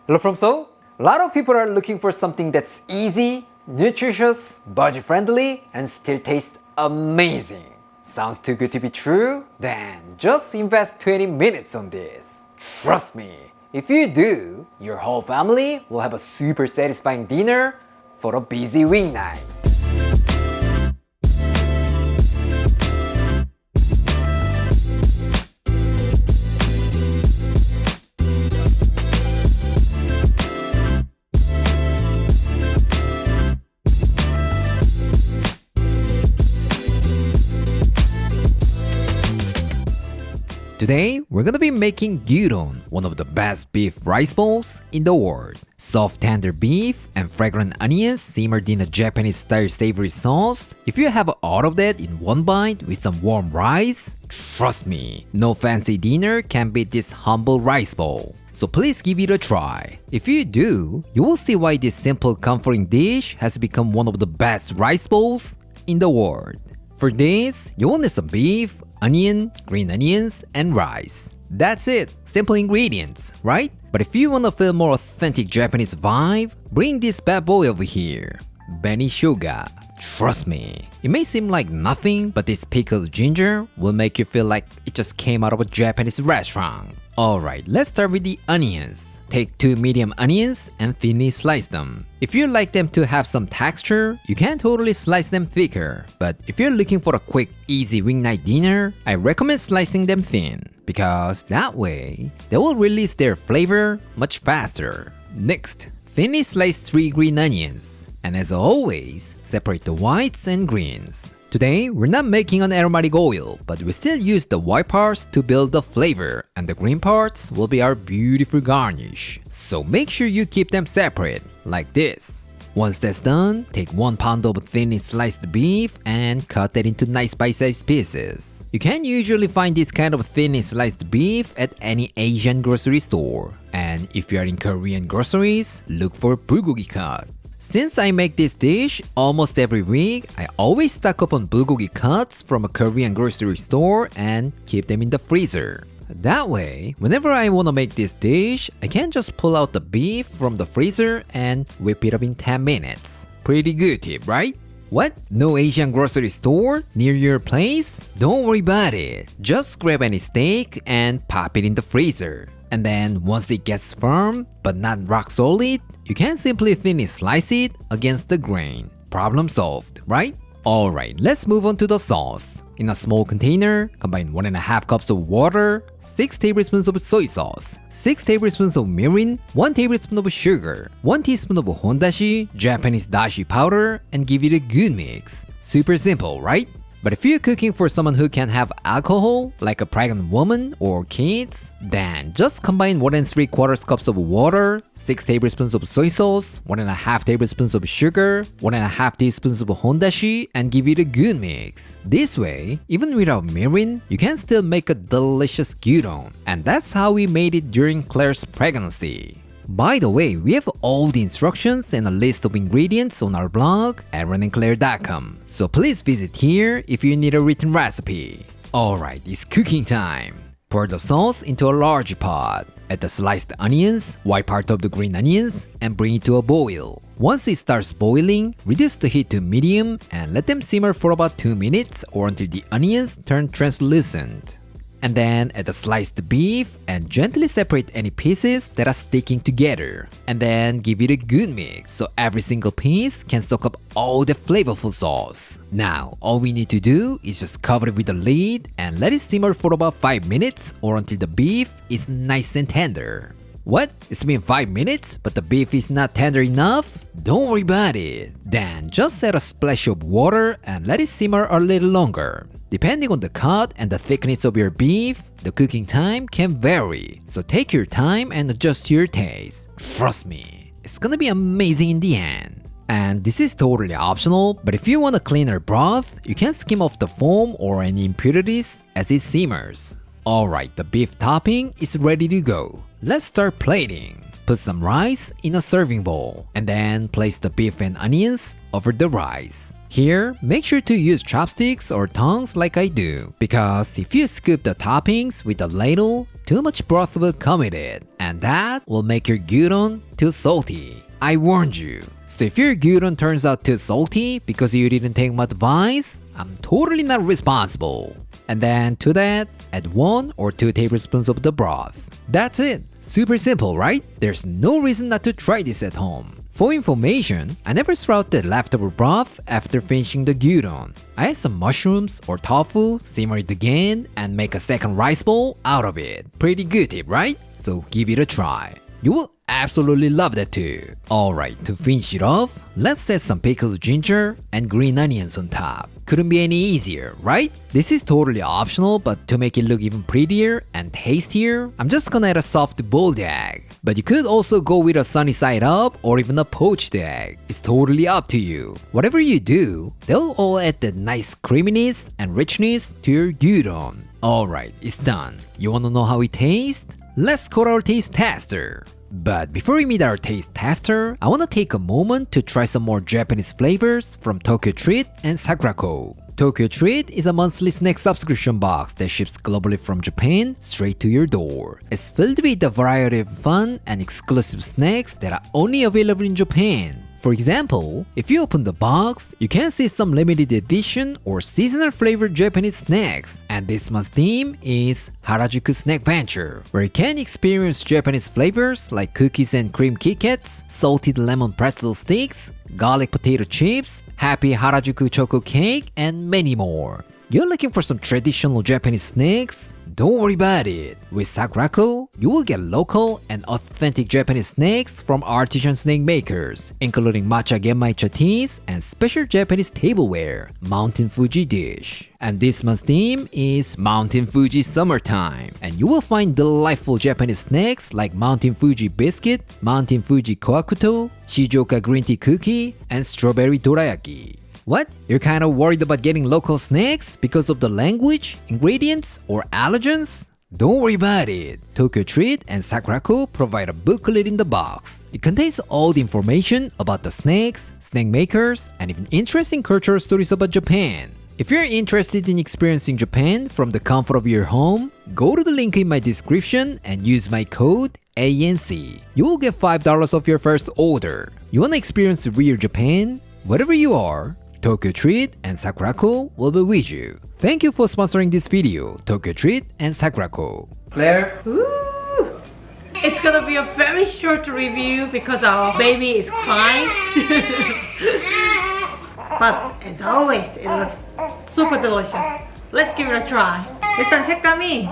Hello from Seoul. A lot of people are looking for something that's easy, nutritious, budget-friendly, and still tastes amazing. Sounds too good to be true? Then just invest 20 minutes on this. Trust me, if you do, your whole family will have a super satisfying dinner for a busy weeknight. Today, we're gonna be making gyudon, one of the best beef rice bowls in the world. Soft tender beef and fragrant onions simmered in a Japanese-style savory sauce. If you have all of that in one bite with some warm rice, trust me, no fancy dinner can beat this humble rice bowl. So please give it a try. If you do, you will see why this simple comforting dish has become one of the best rice bowls in the world. For this, you will need some beef, onion, green onions, and rice. That's it. Simple ingredients, right? But if you want to feel more authentic Japanese vibe, bring this bad boy over here. Beni Shuga. Trust me, it may seem like nothing, but this pickled ginger will make you feel like it just came out of a Japanese restaurant. Alright, let's start with the onions. Take 2 medium onions and thinly slice them. If you like them to have some texture, you can totally slice them thicker. But if you're looking for a quick, easy weeknight dinner, I recommend slicing them thin, because that way, they will release their flavor much faster. Next, thinly slice 3 green onions. And as always, separate the whites and greens. Today, we're not making an aromatic oil, but we still use the white parts to build the flavor, and the green parts will be our beautiful garnish. So make sure you keep them separate, like this. Once that's done, take 1 pound of thinly sliced beef and cut that into nice bite-sized pieces. You can usually find this kind of thinly sliced beef at any Asian grocery store. And if you are in Korean groceries, look for bulgogi cut. Since I make this dish almost every week, I always stock up on bulgogi cuts from a Korean grocery store and keep them in the freezer. That way, whenever I want to make this dish, I can just pull out the beef from the freezer and whip it up in 10 minutes. Pretty good tip, right? What? No Asian grocery store near your place? Don't worry about it. Just grab any steak and pop it in the freezer. And then once it gets firm, but not rock solid, you can simply thinly slice it against the grain. Problem solved, right? Alright, let's move on to the sauce. In a small container, combine 1.5 cups of water, 6 tablespoons of soy sauce, 6 tablespoons of mirin, 1 tablespoon of sugar, 1 teaspoon of hondashi, Japanese dashi powder, and give it a good mix. Super simple, right? But if you're cooking for someone who can have alcohol, like a pregnant woman or kids, then just combine 1 3/4 cups of water, 6 tablespoons of soy sauce, 1.5 tablespoons of sugar, 1.5 teaspoons of hondashi, and give it a good mix. This way, even without mirin, you can still make a delicious gyudon. And that's how we made it during Claire's pregnancy. By the way, we have all the instructions and a list of ingredients on our blog at ronandclaire.com, so please visit here if you need a written recipe. Alright, it's cooking time. Pour the sauce into a large pot. Add the sliced onions, white part of the green onions, and bring it to a boil. Once it starts boiling, reduce the heat to medium and let them simmer for about 2 minutes or until the onions turn translucent. And then add the sliced beef and gently separate any pieces that are sticking together. And then give it a good mix so every single piece can soak up all the flavorful sauce. Now, all we need to do is just cover it with a lid and let it simmer for about 5 minutes or until the beef is nice and tender. What? It's been 5 minutes, but the beef is not tender enough? Don't worry about it. Then just add a splash of water and let it simmer a little longer. Depending on the cut and the thickness of your beef, the cooking time can vary. So take your time and adjust to your taste. Trust me, it's gonna be amazing in the end. And this is totally optional, but if you want a cleaner broth, you can skim off the foam or any impurities as it simmers. Alright, the beef topping is ready to go. Let's start plating. Put some rice in a serving bowl and then place the beef and onions over the rice. Here, make sure to use chopsticks or tongs like I do, because if you scoop the toppings with a ladle, too much broth will come with it, and that will make your gyudon too salty. I warned you. So if your gyudon turns out too salty because you didn't take my advice, I'm totally not responsible. And then to that, add 1 or 2 tablespoons of the broth. That's it. Super simple, right? There's no reason not to try this at home. For information, I never throw out the leftover broth after finishing the gyudon. I add some mushrooms or tofu, simmer it again, and make a second rice bowl out of it. Pretty good tip, right? So give it a try. You will absolutely love that too. Alright, to finish it off, let's add some pickled ginger and green onions on top. Couldn't be any easier, right? This is totally optional, but to make it look even prettier and tastier, I'm just gonna add a soft boiled egg. But you could also go with a sunny side up or even a poached egg. It's totally up to you. Whatever you do, they'll all add that nice creaminess and richness to your gyudon. Alright, it's done. You wanna know how it tastes? Let's call our taste tester. But before we meet our taste tester, I wanna take a moment to try some more Japanese flavors from Tokyo Treat and Sakurako. Tokyo Treat is a monthly snack subscription box that ships globally from Japan straight to your door. It's filled with a variety of fun and exclusive snacks that are only available in Japan. For example, if you open the box, you can see some limited edition or seasonal flavored Japanese snacks. And this month's theme is Harajuku Snack Venture, where you can experience Japanese flavors like cookies and cream Kit Kats, salted lemon pretzel sticks, garlic potato chips, happy Harajuku choco cake, and many more. You're looking for some traditional Japanese snacks? Don't worry about it. With Sakurako, you will get local and authentic Japanese snacks from artisan snack makers, including matcha genmaicha teas and special Japanese tableware, Mountain Fuji dish. And this month's theme is Mountain Fuji Summertime, and you will find delightful Japanese snacks like Mountain Fuji biscuit, Mountain Fuji koakuto, Shizuoka green tea cookie, and strawberry dorayaki. What? You're kind of worried about getting local snacks because of the language, ingredients, or allergens? Don't worry about it. Tokyo Treat and Sakurako provide a booklet in the box. It contains all the information about the snacks, snack makers, and even interesting cultural stories about Japan. If you're interested in experiencing Japan from the comfort of your home, go to the link in my description and use my code ANC. You will get $5 off your first order. You want to experience real Japan? Wherever you are, Tokyo Treat and Sakurako will be with you. Thank you for sponsoring this video, Tokyo Treat and Sakurako. Claire? Ooh. It's gonna be a very short review because our baby is crying. But as always, it looks super delicious. Let's give it a try. 일단 색감이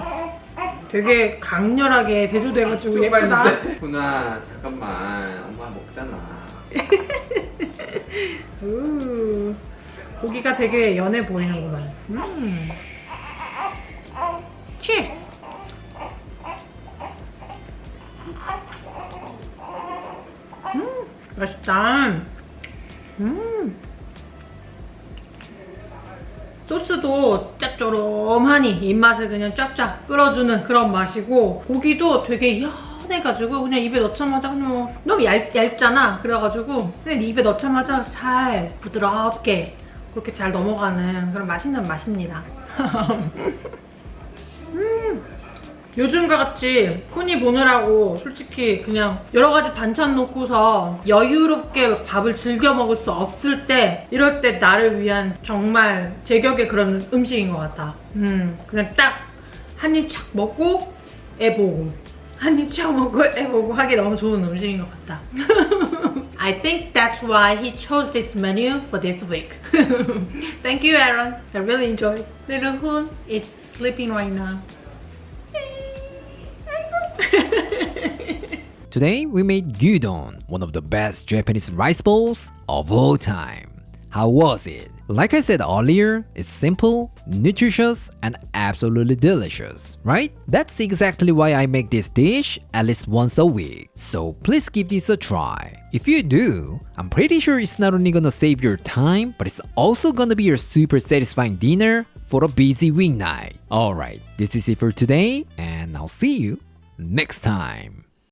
되게 강렬하게 대조돼가지고 예쁘다. 구나 잠깐만 엄마 먹잖아. 고기가 되게 연해 보이는구만. Cheers. 맛있다. 소스도 짭조름하니 입맛을 그냥 쫙쫙 끌어주는 그런 맛이고, 고기도 되게 연해가지고 그냥 입에 넣자마자 그냥 너무 얇잖아. 그래가지고 그냥 입에 넣자마자 잘 부드럽게 그렇게 잘 넘어가는 그런 맛있는 맛입니다. 요즘과 같이 흔히 보느라고 솔직히 그냥 여러가지 반찬 놓고서 여유롭게 밥을 즐겨 먹을 수 없을 때, 이럴 때 나를 위한 정말 제격의 그런 음식인 것 같아. 그냥 딱 한 입 착 먹고 애 보고, 한 입 착 먹고 애 보고 하기 너무 좋은 음식인 것 같다. I think that's why he chose this menu for this week. Thank you, Aaron. I really enjoyed. Little Hoon is sleeping right now. Today we made Gyudon, one of the best Japanese rice bowls of all time. How was it? Like I said earlier, it's simple, nutritious, and absolutely delicious, right? That's exactly why I make this dish at least once a week. So please give this a try. If you do, I'm pretty sure it's not only gonna save your time, but it's also gonna be your super satisfying dinner for a busy weeknight. Alright, this is it for today, and I'll see you next time.